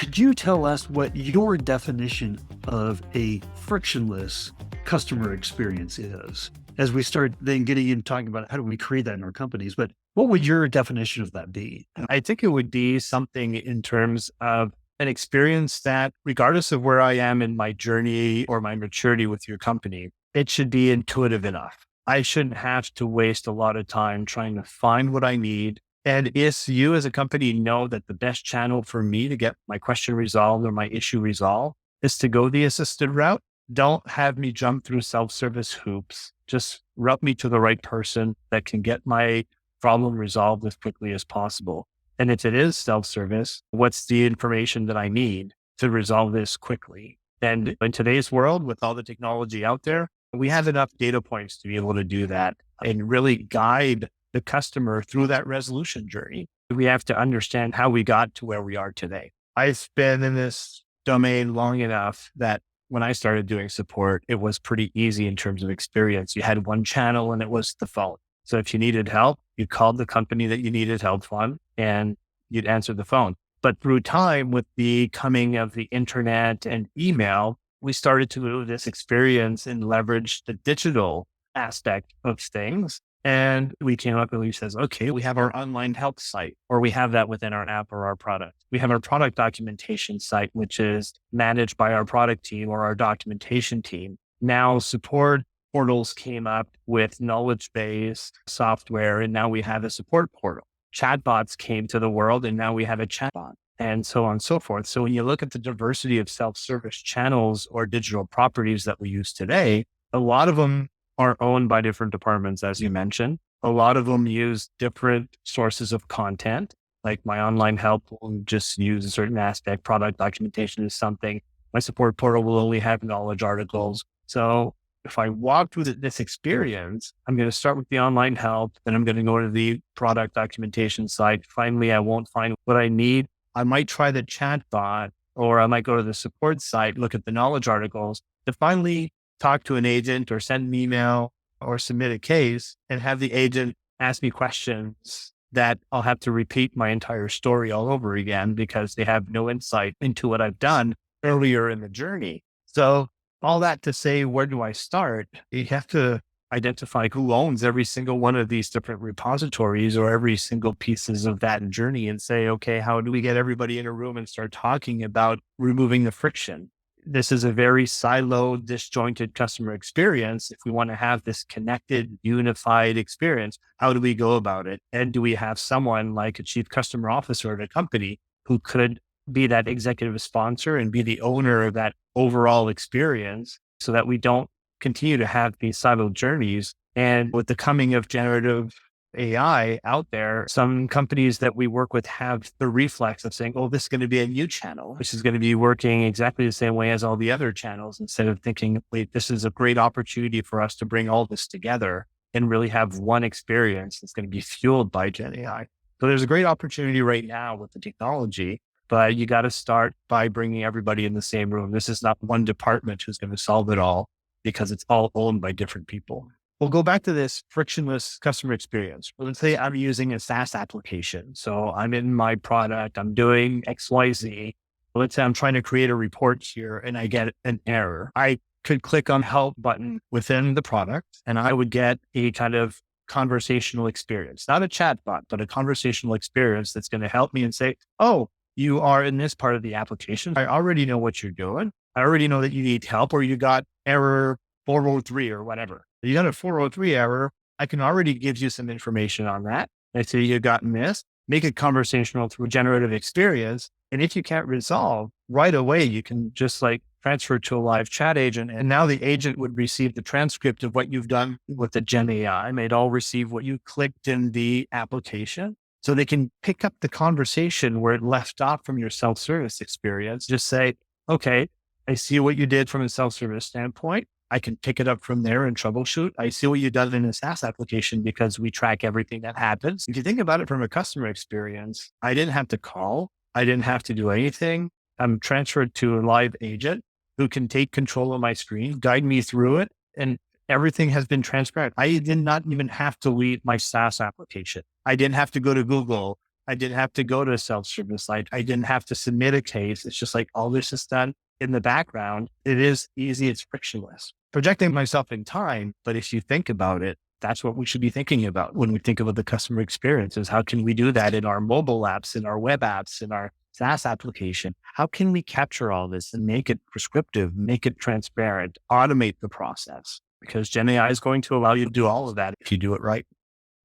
Could you tell us what your definition of a frictionless customer experience is? As we start then getting into talking about how do we create that in our companies, but what would your definition of that be? I think it would be something in terms of an experience that, regardless of where I am in my journey or my maturity with your company, it should be intuitive enough. I shouldn't have to waste a lot of time trying to find what I need. And if you as a company know that the best channel for me to get my question resolved or my issue resolved is to go the assisted route, don't have me jump through self-service hoops. Just route me to the right person that can get my problem resolved as quickly as possible. And if it is self-service, what's the information that I need to resolve this quickly? And in today's world, with all the technology out there, we have enough data points to be able to do that and really guide the customer through that resolution journey. We have to understand how we got to where we are today. I've been in this domain long enough that when I started doing support, it was pretty easy in terms of experience. You had one channel and it was the phone. So if you needed help, you called the company that you needed help from and you'd answer the phone. But through time, with the coming of the internet and email, we started to move this experience and leverage the digital aspect of things. And we came up and we says, okay, we have our online help site, or we have that within our app or our product. We have our product documentation site, which is managed by our product team or our documentation team. Now support portals came up with knowledge-based software, and now we have a support portal. Chatbots came to the world, and now we have a chatbot, and so on and so forth. So when you look at the diversity of self-service channels or digital properties that we use today, a lot of them are owned by different departments, as you mentioned. A lot of them use different sources of content, like my online help will just use a certain aspect. Product documentation is something. My support portal will only have knowledge articles. So if I walk through this experience, I'm going to start with the online help, then I'm going to go to the product documentation site. Finally, I won't find what I need. I might try the chat bot, or I might go to the support site, look at the knowledge articles to finally talk to an agent or send an email or submit a case and have the agent ask me questions that I'll have to repeat my entire story all over again because they have no insight into what I've done earlier in the journey. So all that to say, where do I start? You have to identify who owns every single one of these different repositories or every single pieces of that journey and say, okay, how do we get everybody in a room and start talking about removing the friction? This is a very siloed, disjointed customer experience. If we want to have this connected, unified experience, how do we go about it? And do we have someone like a chief customer officer at a company who could be that executive sponsor and be the owner of that overall experience so that we don't continue to have these siloed journeys? And with the coming of generative AI out there, some companies that we work with have the reflex of saying, oh, this is going to be a new channel, which is going to be working exactly the same way as all the other channels, instead of thinking, wait, this is a great opportunity for us to bring all this together and really have one experience that's going to be fueled by Gen AI. So there's a great opportunity right now with the technology, but you got to start by bringing everybody in the same room. This is not one department who's going to solve it all because it's all owned by different people. We'll go back to this frictionless customer experience. Let's say I'm using a SaaS application. So I'm in my product, I'm doing XYZ. Let's say I'm trying to create a report here and I get an error. I could click on help button within the product and I would get a kind of conversational experience, not a chat bot, but a conversational experience that's going to help me and say, oh, you are in this part of the application. I already know what you're doing. I already know that you need help, or you got error 403 or whatever. You got a 403 error. I can already give you some information on that. I say you've gotten this, make it conversational through generative experience. And if you can't resolve right away, you can just like transfer to a live chat agent. And now the agent would receive the transcript of what you've done with the Gen AI. They'd all receive what you clicked in the application. So they can pick up the conversation where it left off from your self-service experience. Just say, okay, I see what you did from a self-service standpoint. I can pick it up from there and troubleshoot. I see what you've done in a SaaS application because we track everything that happens. If you think about it from a customer experience, I didn't have to call. I didn't have to do anything. I'm transferred to a live agent who can take control of my screen, guide me through it, and everything has been transparent. I did not even have to leave my SaaS application. I didn't have to go to Google I didn't have to go to a self-service site. I didn't have to submit a case. It's just like all this is done in the background. It is easy. It's frictionless. Projecting myself in time. But if you think about it, that's what we should be thinking about when we think about the customer experience is how can we do that in our mobile apps, in our web apps, in our SaaS application? How can we capture all this and make it prescriptive, make it transparent, automate the process? Because Gen AI is going to allow you to do all of that if you do it right.